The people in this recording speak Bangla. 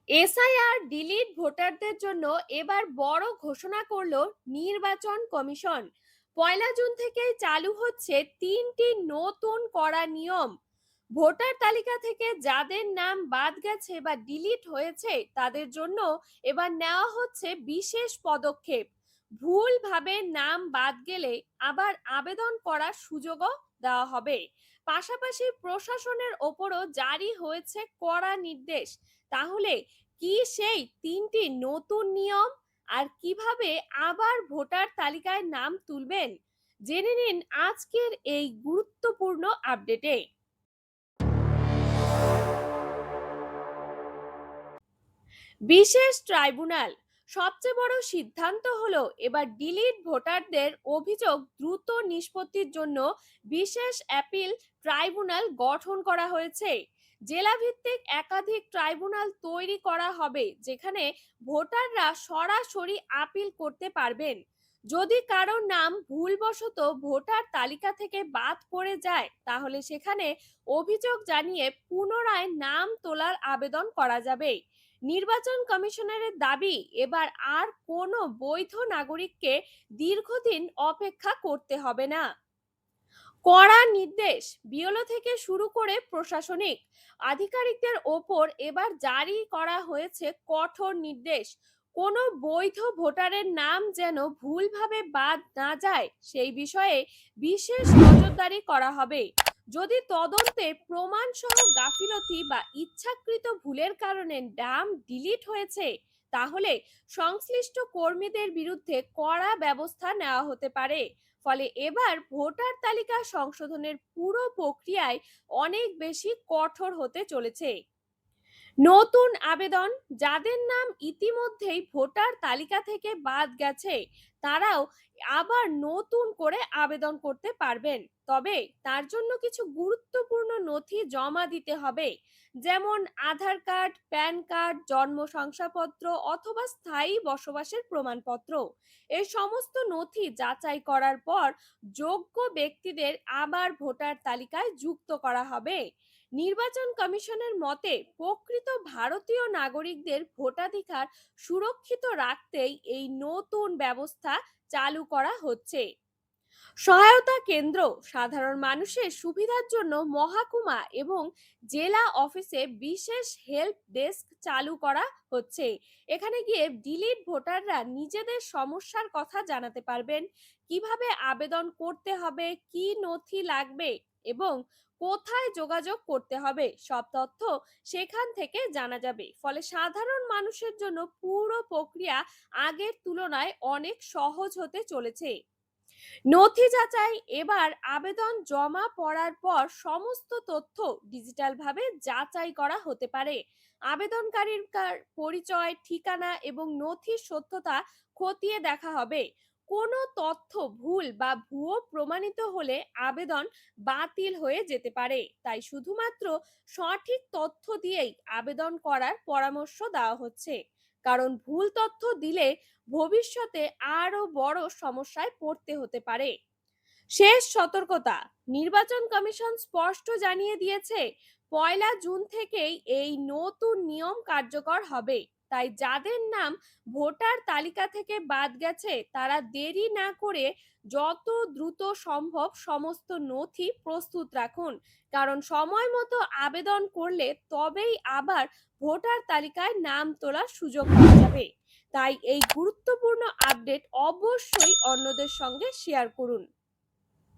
এসআইআর ডিলিট ভোটারদের জন্য এবার বড় ঘোষণা করলো নির্বাচন কমিশন। 1 জুন থেকেই চালু হচ্ছে 3টি নতুন কড়া নিয়ম। ভোটার তালিকা থেকে যাদের নাম বাদ গেছে বা ডিলিট হয়েছে তাদের জন্য এবার নেওয়া হচ্ছে বিশেষ পদক্ষেপ। ভুলভাবে নাম বাদ গেলে আবার আবেদন করার সুযোগও দেওয়া হবে। পাশাপাশি প্রশাসনের ওপরও জারি হয়েছে কড়া নির্দেশ। তাহলে কি সেই 3টি নতুন নিয়ম, আর কিভাবে আবার ভোটার তালিকায় নাম তুলবেন, জেনে নিন আজকের এই গুরুত্বপূর্ণ আপডেটে। বিশেষ ট্রাইব্যুনাল সবচেয়ে বড় সিদ্ধান্ত হলো এবার ডিলিট ভোটারদের অভিযোগ দ্রুত নিষ্পত্তির জন্য বিশেষ অ্যাপিল ট্রাইব্যুনাল গঠন করা হয়েছে। জেলাভিত্তিক একাধিক ট্রাইব্যুনাল তৈরি করা হবে যেখানে ভোটাররা সরাসরি আপিল করতে পারবেন। যদি কারোর নাম ভুলবশত ভোটার তালিকা থেকে বাদ পড়ে যায় তাহলে সেখানে অভিযোগ জানিয়ে পুনরায় নাম তোলার আবেদন করা যাবে। নির্বাচন কমিশনারের দাবি, এবার আর কোনো বৈধ নাগরিককে দীর্ঘদিন অপেক্ষা করতে হবে না। কড়া নির্দেশ বিএলও থেকে শুরু করে প্রশাসনিক আধিকারিকদের ওপর এবার জারি করা হয়েছে কঠোর নির্দেশ। কোনো বৈধ ভোটারের নাম যেন ভুলভাবে বাদ না যায় সেই বিষয়ে বিশেষ নজরদারি করা হবে। যদি তদন্তে প্রমাণ সহ গাফিলতি বা ইচ্ছাকৃত ভুলের কারণে নাম ডিলিট হয়েছে তাহলে সংশ্লিষ্ট কর্মীদের বিরুদ্ধে কড়া ব্যবস্থা নেওয়া হতে পারে। ফলে এবার ভোটার তালিকা সংশোধনের পুরো প্রক্রিয়ায় অনেক বেশি কঠোর হতে চলেছে। নতুন আবেদন যাদের নাম ইতিমধ্যেই ভোটার তালিকা থেকে বাদ গেছে তারাও আবার নতুন করে আবেদন করতে পারবেন, তবে তার জন্য কিছু গুরুত্বপূর্ণ নথি জমা দিতে হবে, যেমন আধার কার্ড, প্যান কার্ড, জন্ম শংসাপত্র অথবা স্থায়ী বসবাসের প্রমাণপত্র। এই সমস্ত নথি যাচাই করার পর যোগ্য ব্যক্তিদের আবার ভোটার তালিকায় যুক্ত করা হবে। নির্বাচন কমিশনের মতে প্রকৃত ভারতীয় নাগরিকদের ভোটাধিকার সুরক্ষিত রাখতেই এই নতুন ব্যবস্থা চালু করা হচ্ছে। সহায়তা কেন্দ্র সাধারণ মানুষের সুবিধার জন্য মহকুমা এবং জেলা অফিসে বিশেষ হেল্প ডেস্ক চালু করা হচ্ছে। এখানে গিয়ে ডিলিট ভোটাররা নিজেদের সমস্যার কথা জানাতে পারবেন, কিভাবে আবেদন করতে হবে, কি নথি লাগবে এবং কোথায় যোগাযোগ করতে হবে, সব তথ্য সেখান থেকে জানা যাবে। ফলে সাধারণ মানুষের জন্য পুরো প্রক্রিয়া আগের তুলনায় অনেক সহজ হতে চলেছে। নথি যাচাই এবার আবেদন জমা পড়ার পর সমস্ত তথ্য ডিজিটালভাবে যাচাই করা হতে পারে। আবেদনকারীর পরিচয়, ঠিকানা এবং নথির সত্যতা খতিয়ে দেখা হবে। কোনো তথ্য ভুল বা ভুয়ো প্রমাণিত হলে আবেদন বাতিল হয়ে যেতে পারে, তাই শুধুমাত্র সঠিক তথ্য দিয়েই আবেদন করার পরামর্শ দেওয়া হচ্ছে। কারণ ভুল তথ্য দিলে ভবিষ্যতে আরো বড় সমস্যায় পড়তে হতে পারে। শেষ সতর্কতা, নির্বাচন কমিশন স্পষ্ট জানিয়ে দিয়েছে 1 জুন থেকেই এই নতুন নিয়ম কার্যকর হবে। তাই যাদের নাম ভোটার তালিকা থেকে বাদ গেছে তারা দেরি না করে যত দ্রুত সম্ভব সমস্ত নথি প্রস্তুত রাখুন, কারণ সময় মতো আবেদন করলে তবেই আবার ভোটার তালিকায় নাম তোলার সুযোগ পাওয়া যাবে। তাই এই গুরুত্বপূর্ণ আপডেট অবশ্যই অন্যদের সঙ্গে শেয়ার করুন।